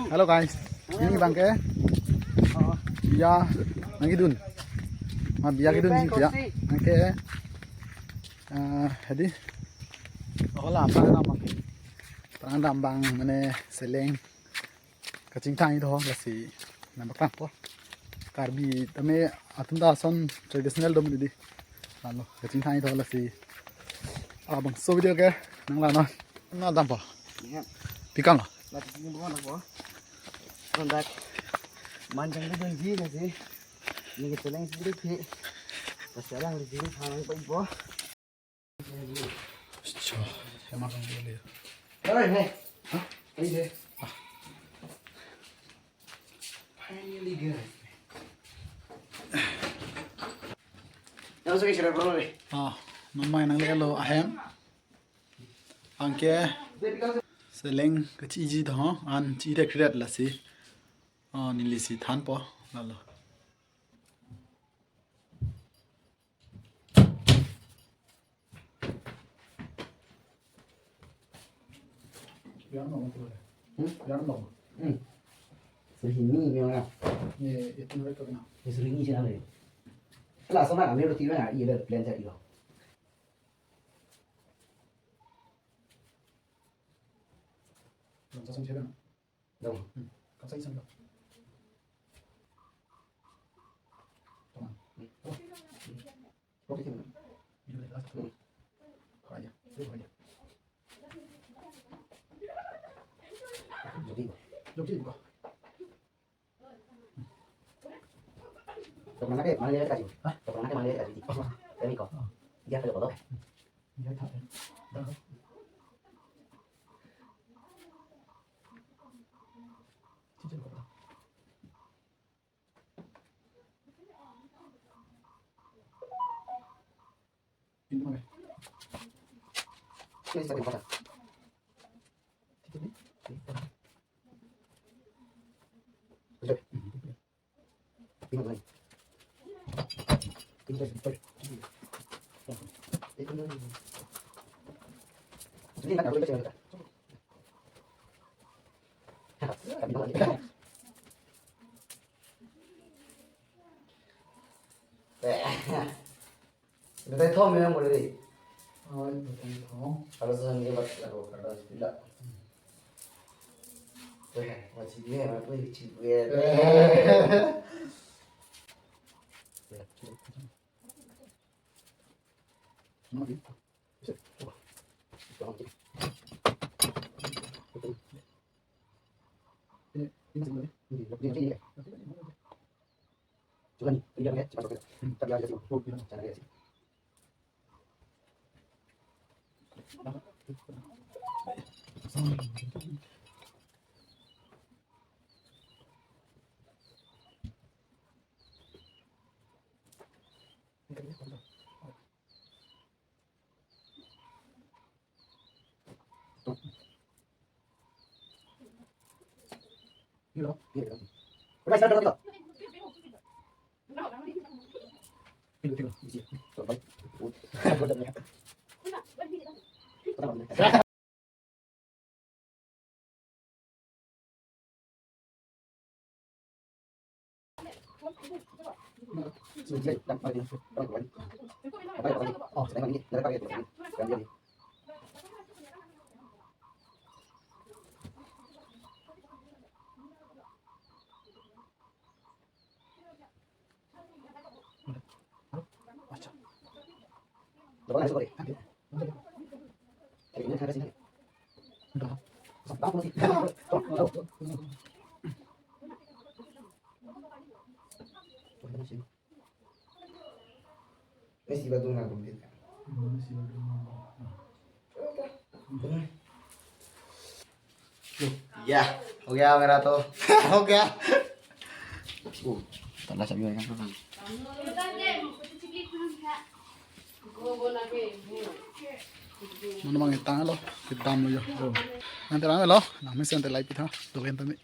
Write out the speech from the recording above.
Halo guys, ini bangke. Biya nangidun. Biya gidun sih biya. Bangke. Jadi, ako lah apa nama? Parang dambang mana seleng. Kacing tang itu lasi. Nampak apa? Karbi, tapi atunda son tradisional dom ini. Lalu kacing tang itu lasi. Abang so video ke? Nang lana. Nang dampa. Pikang lah. Lagi ini bukan apa? Kontak manjang itu janji nggak sih? Ini kita lagi sedikit sih. Masalah di sini hal yang baik boh. Cok, saya makan dulu ya. Hei, nih. Hah? Ini. Finally guys. Yang suka cerita berapa nih? Mamay nang lelo ahem. Angke seleng kecil ji dah, an ciri kredit lah sih. Nilisi than po lalu. Biar nong tu le. Biar nong. Seringi memang. Ni itu mereka kena. Seringi sih namanya. Lah sama kami roti mana? Iya dah plan cari loh. Belum selesai cerita. Dong. Kau saya sampai. Teman. Roti mana? Ini dah satu. Kau aja. Dua aja. Jadi. Jom sini buka. Mana ke? Mana dia kasih? Hah? Mana ke mana dia kasih? Ini kok. Dia ada foto. Dia tak. Dah. Cincin kau. Ini mana? Ini saya foto. Cincin ni. Betul. Ini mana? Ini betul. Ini kan aku baca cerita. Kami nak. Kita tahu memang boleh deh. Betul. Kalau sesuatu yang bagus aku kalau tidak. Macam ni, apa macam ni? Mana ni? Ini masih boleh. Ini. Coba ni, lihat ya, cepat cepat. Tak ada sih. Cara dia sih. Ini loh. Iya. Udah sudah dah. Tinggal. Coba. Oh, sedang ini. Dari pakai ini. Kan dia. Coba masuk boleh. Ini ada sini. Udah. Sampai aku sih. Mesti batu nggak komplit. Ya, हो गया मेरा तो हो गया. Tanda sabi kan kan. Mana mang itang lo, kita lo yo. Nanti rame lo, nami sente live kita, dogen tami.